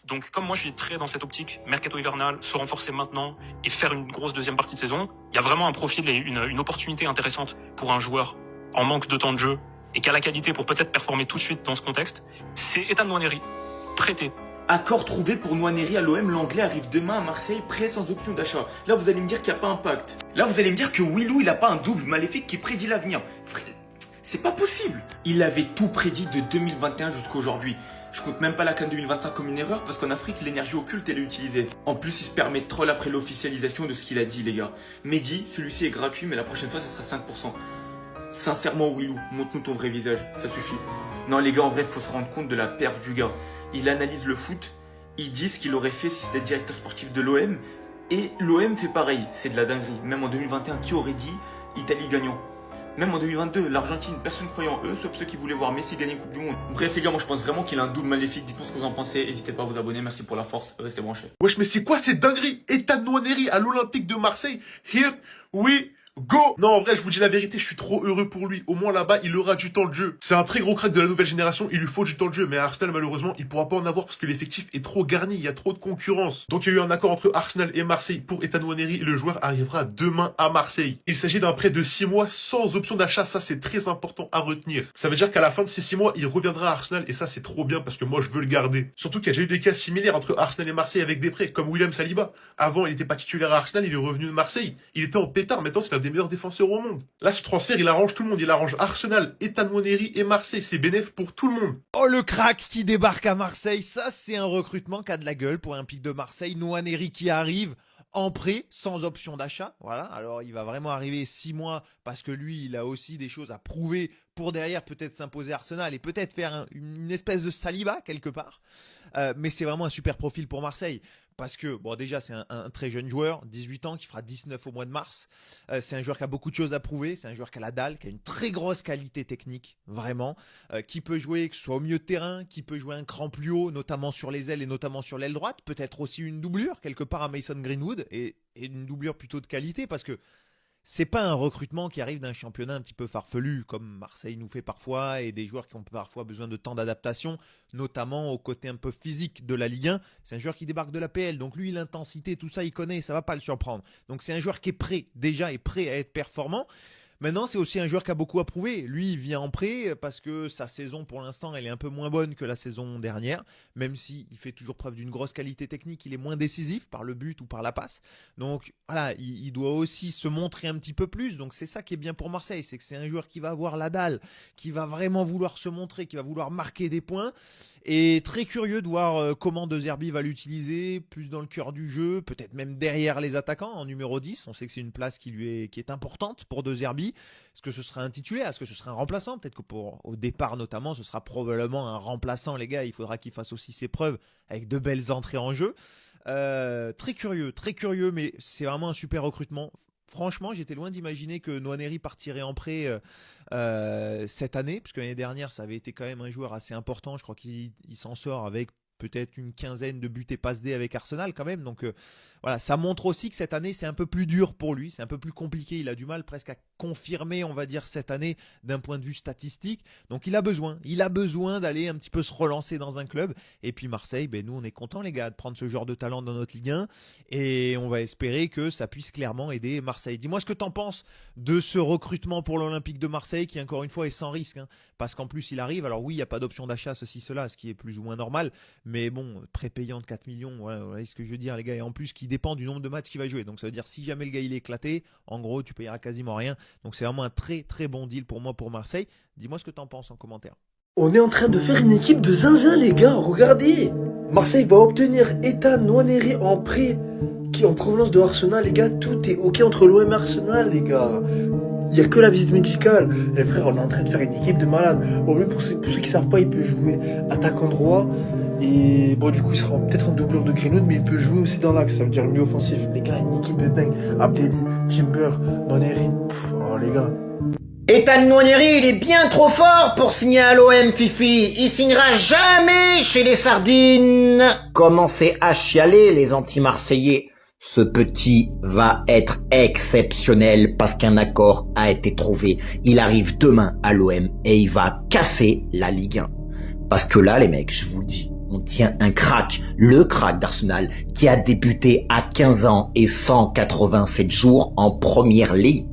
Donc comme moi je suis très dans cette optique, mercato hivernal, se renforcer maintenant et faire une grosse deuxième partie de saison, il y a vraiment un profil et une opportunité intéressante pour un joueur en manque de temps de jeu et qui a la qualité pour peut-être performer tout de suite dans ce contexte. C'est Ethan Nwaneri, prêté. Accord trouvé pour Nwaneri à l'OM, l'anglais arrive demain à Marseille, prêt sans option d'achat. Là vous allez me dire qu'il n'y a pas un pacte. Là vous allez me dire que Willou il a pas un double maléfique qui prédit l'avenir. C'est pas possible. Il avait tout prédit de 2021 jusqu'à aujourd'hui. Je compte même pas la CAN 2025 comme une erreur parce qu'en Afrique l'énergie occulte elle est utilisée. En plus il se permet de troll après l'officialisation de ce qu'il a dit les gars. Mehdi, celui-ci est gratuit mais la prochaine fois ça sera 5%. Sincèrement Willou, montre-nous ton vrai visage, ça suffit. Non les gars en vrai faut se rendre compte de la perf du gars. Il analyse le foot, il dit ce qu'il aurait fait si c'était directeur sportif de l'OM. Et l'OM fait pareil, c'est de la dinguerie. Même en 2021, qui aurait dit Italie gagnant? Même en 2022, l'Argentine, personne ne croyait en eux, sauf ceux qui voulaient voir Messi gagner Coupe du Monde. Bref les gars, moi je pense vraiment qu'il a un double maléfique. Dites-moi ce que vous en pensez, n'hésitez pas à vous abonner, merci pour la force, restez branchés. Wesh mais c'est quoi cette dinguerie? Ethan Nwaneri à l'Olympique de Marseille. Here we go. Non, en vrai, je vous dis la vérité, je suis trop heureux pour lui. Au moins là-bas, il aura du temps de jeu. C'est un très gros crack de la nouvelle génération, il lui faut du temps de jeu. Mais à Arsenal, malheureusement, il pourra pas en avoir parce que l'effectif est trop garni, il y a trop de concurrence. Donc il y a eu un accord entre Arsenal et Marseille pour Ethan Nwaneri et le joueur arrivera demain à Marseille. Il s'agit d'un prêt de 6 mois sans option d'achat, ça c'est très important à retenir. Ça veut dire qu'à la fin de ces 6 mois, il reviendra à Arsenal et ça c'est trop bien parce que moi je veux le garder. Surtout qu'il y a déjà eu des cas similaires entre Arsenal et Marseille avec des prêts, comme William Saliba. Avant, il était pas titulaire à Arsenal, il est revenu de Marseille. Il était en pétard, maintenant c'est l'un des meilleurs défenseurs au monde. Là, ce transfert, il arrange tout le monde. Il arrange Arsenal, Ethan Nwaneri et Marseille. C'est bénéf pour tout le monde. Oh, le crack qui débarque à Marseille. Ça, c'est un recrutement qui a de la gueule pour un pic de Marseille. Nwaneri qui arrive en prêt, sans option d'achat. Voilà. Alors, il va vraiment arriver 6 mois parce que lui, il a aussi des choses à prouver pour derrière peut-être s'imposer Arsenal et peut-être faire une espèce de Saliba quelque part. Mais c'est vraiment un super profil pour Marseille. Parce que, bon, déjà, c'est un très jeune joueur, 18 ans, qui fera 19 au mois de mars. C'est un joueur qui a beaucoup de choses à prouver. C'est un joueur qui a la dalle, qui a une très grosse qualité technique, vraiment. Qui peut jouer, que ce soit au milieu de terrain, qui peut jouer un cran plus haut, notamment sur les ailes et notamment sur l'aile droite. Peut-être aussi une doublure, quelque part à Mason Greenwood. Et une doublure plutôt de qualité, parce que c'est pas un recrutement qui arrive d'un championnat un petit peu farfelu, comme Marseille nous fait parfois, et des joueurs qui ont parfois besoin de temps d'adaptation, notamment au côté un peu physique de la Ligue 1. C'est un joueur qui débarque de la PL, donc lui, l'intensité, tout ça, il connaît, ça va pas le surprendre. Donc c'est un joueur qui est prêt, déjà, est prêt à être performant. Maintenant, c'est aussi un joueur qui a beaucoup à prouver. Lui, il vient en prêt parce que sa saison, pour l'instant, elle est un peu moins bonne que la saison dernière. Même s'il fait toujours preuve d'une grosse qualité technique, il est moins décisif par le but ou par la passe. Donc, voilà, il doit aussi se montrer un petit peu plus. Donc, c'est ça qui est bien pour Marseille. C'est que c'est un joueur qui va avoir la dalle, qui va vraiment vouloir se montrer, qui va vouloir marquer des points. Et très curieux de voir comment De Zerbi va l'utiliser, plus dans le cœur du jeu, peut-être même derrière les attaquants, en numéro 10. On sait que c'est une place qui est importante pour De Zerbi. Est-ce que ce sera un titulaire? Est-ce que ce sera un remplaçant? Peut-être que au départ notamment, ce sera probablement un remplaçant, les gars. Il faudra qu'il fasse aussi ses preuves avec de belles entrées en jeu. Très curieux, mais c'est vraiment un super recrutement. Franchement, j'étais loin d'imaginer que Nwaneri partirait en prêt cette année, puisque l'année dernière, ça avait été quand même un joueur assez important. Je crois qu'il s'en sort avec peut-être une quinzaine de buts et passes D avec Arsenal quand même. Donc voilà, ça montre aussi que cette année, c'est un peu plus dur pour lui. C'est un peu plus compliqué. Il a du mal presque à confirmer, on va dire, cette année d'un point de vue statistique. Donc il a besoin d'aller un petit peu se relancer dans un club. Et puis Marseille, ben, nous, on est contents, les gars, de prendre ce genre de talent dans notre Ligue 1. Et on va espérer que ça puisse clairement aider Marseille. Dis-moi ce que t'en penses de ce recrutement pour l'Olympique de Marseille qui, encore une fois, est sans risque. Parce qu'en plus, il arrive. Alors oui, il n'y a pas d'option d'achat, ceci, cela, ce qui est plus ou moins normal. Mais bon, prépayant de 4 millions, voilà ce que je veux dire, les gars. Et en plus, qui dépend du nombre de matchs qu'il va jouer. Donc ça veut dire, si jamais le gars il est éclaté, en gros, tu payeras quasiment rien. Donc c'est vraiment un très très bon deal pour moi, pour Marseille. Dis-moi ce que t'en penses en commentaire. On est en train de faire une équipe de zinzin, les gars, regardez. Marseille va obtenir Ethan Nwaneri en prêt, qui est en provenance de Arsenal, les gars. Tout est ok entre l'OM et Arsenal, les gars. Il n'y a que la visite médicale. Les frères, on est en train de faire une équipe de malades. Au mieux, pour ceux qui savent pas, il peut jouer attaquant droit. Et bon, du coup, il sera peut-être en doublure de Greenwood, mais il peut jouer aussi dans l'axe. Ça veut dire milieu offensif. Les gars, une équipe de dingue. Abdelli, Timber, Nwaneri. Oh, les gars. Ethan Nwaneri, il est bien trop fort pour signer à l'OM, Fifi. Il signera jamais chez les Sardines. Commencez à chialer, les anti-marseillais. Ce petit va être exceptionnel parce qu'un accord a été trouvé. Il arrive demain à l'OM et il va casser la Ligue 1. Parce que là, les mecs, je vous le dis, on Tiens, un crack, le crack d'Arsenal, qui a débuté à 15 ans et 187 jours en première ligue.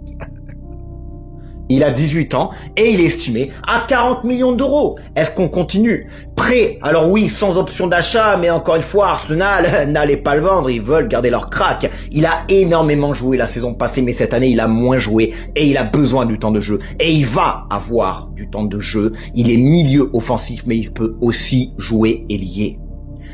Il a 18 ans et il est estimé à 40 millions d'euros. Est-ce qu'on continue? Prêt? Alors oui, sans option d'achat, mais encore une fois, Arsenal, n'allez pas le vendre, ils veulent garder leur crack. Il a énormément joué la saison passée, mais cette année, il a moins joué et il a besoin du temps de jeu. Et il va avoir du temps de jeu. Il est milieu offensif, mais il peut aussi jouer ailier.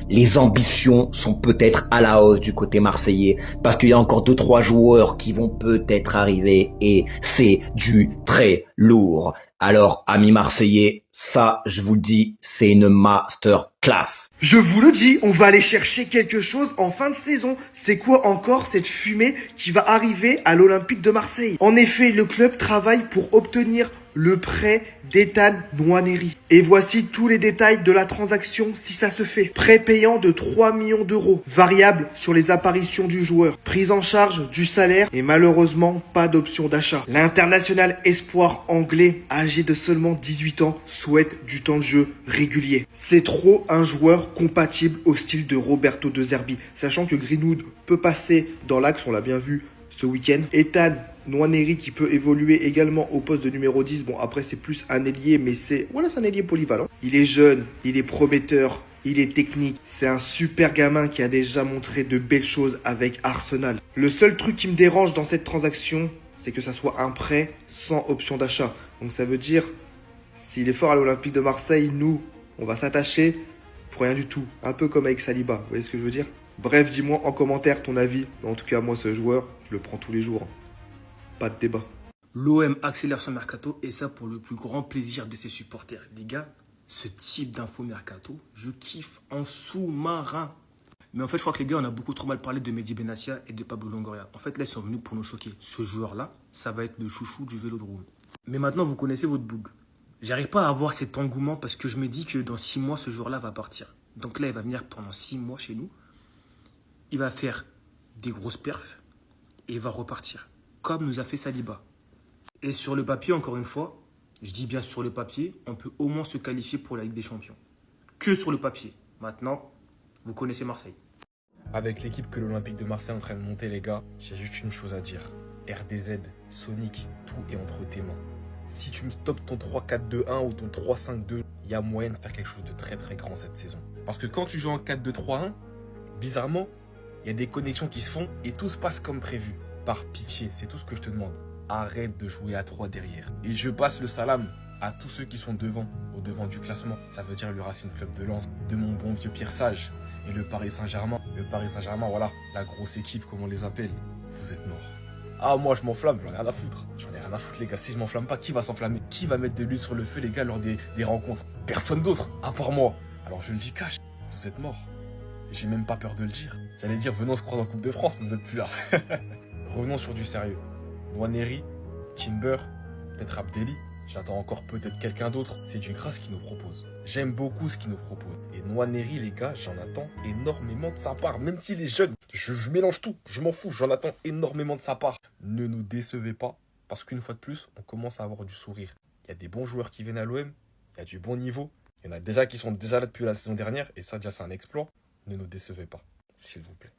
Les ambitions sont peut-être à la hausse du côté marseillais parce qu'il y a encore 2-3 joueurs qui vont peut-être arriver et c'est du très lourd. Alors, amis marseillais, ça, je vous le dis, c'est une masterclass. Je vous le dis, on va aller chercher quelque chose en fin de saison. C'est quoi encore cette fumée qui va arriver à l'Olympique de Marseille? En effet, le club travaille pour obtenir le prêt d'Ethan Nwaneri. Et voici tous les détails de la transaction si ça se fait. Prêt payant de 3 millions d'euros, variable sur les apparitions du joueur, prise en charge du salaire et malheureusement pas d'option d'achat. L'international espoir anglais, âgé de seulement 18 ans, souhaite du temps de jeu régulier. C'est trop un joueur compatible au style de Roberto De Zerbi, sachant que Greenwood peut passer dans l'axe, on l'a bien vu ce week-end. Ethan Nwaneri qui peut évoluer également au poste de numéro 10. Bon, après, c'est plus un ailier, mais c'est un ailier polyvalent. Il est jeune, il est prometteur, il est technique. C'est un super gamin qui a déjà montré de belles choses avec Arsenal. Le seul truc qui me dérange dans cette transaction, c'est que ça soit un prêt sans option d'achat. Donc ça veut dire, s'il est fort à l'Olympique de Marseille, nous, on va s'attacher pour rien du tout. Un peu comme avec Saliba, vous voyez ce que je veux dire? Bref, dis-moi en commentaire ton avis. En tout cas, moi, ce joueur, je le prends tous les jours. Pas de débat. L'OM accélère son mercato et ça pour le plus grand plaisir de ses supporters. Les gars, ce type d'info mercato, je kiffe en sous-marin. Mais en fait, je crois que les gars, on a beaucoup trop mal parlé de Mehdi Benatia et de Pablo Longoria. En fait, là, ils sont venus pour nous choquer. Ce joueur-là, ça va être le chouchou du Vélodrome. Mais maintenant, vous connaissez votre boug. J'arrive pas à avoir cet engouement parce que je me dis que dans 6 mois, ce joueur-là va partir. Donc là, il va venir pendant 6 mois chez nous. Il va faire des grosses perfs et il va repartir. Comme nous a fait Saliba. Et sur le papier, encore une fois, je dis bien sur le papier, on peut au moins se qualifier pour la Ligue des Champions. Que sur le papier. Maintenant, vous connaissez Marseille. Avec l'équipe que l'Olympique de Marseille est en train de monter, les gars, j'ai juste une chose à dire. RDZ, Sonic, tout est entre tes mains. Si tu me stoppes ton 3-4-2-1 ou ton 3-5-2, il y a moyen de faire quelque chose de très très grand cette saison. Parce que quand tu joues en 4-2-3-1, bizarrement, il y a des connexions qui se font et tout se passe comme prévu. Par pitié, c'est tout ce que je te demande. Arrête de jouer à 3 derrière. Et je passe le salam à tous ceux qui sont devant, au devant du classement. Ça veut dire le Racing Club de Lens, de mon bon vieux Pierre Sage et le Paris Saint-Germain. Le Paris Saint-Germain, voilà, la grosse équipe comme on les appelle. Vous êtes morts. Ah, moi je m'enflamme, j'en ai rien à foutre. J'en ai rien à foutre les gars, si je m'enflamme pas, qui va s'enflammer? Qui va mettre de l'huile sur le feu les gars lors des rencontres? Personne d'autre, à part moi. Alors je le dis cash, vous êtes morts. Et j'ai même pas peur de le dire. J'allais dire venons on se croise en Coupe de France, mais vous êtes plus là. Revenons sur du sérieux. Nwaneri, Timber, peut-être Abdelli. J'attends encore peut-être quelqu'un d'autre. C'est du gras ce qu'il nous propose. J'aime beaucoup ce qu'il nous propose. Et Nwaneri, les gars, j'en attends énormément de sa part. Même s'il est jeune, je mélange tout. Je m'en fous, j'en attends énormément de sa part. Ne nous décevez pas, parce qu'une fois de plus, on commence à avoir du sourire. Il y a des bons joueurs qui viennent à l'OM. Il y a du bon niveau. Il y en a déjà qui sont déjà là depuis la saison dernière. Et ça, déjà, c'est un exploit. Ne nous décevez pas, s'il vous plaît.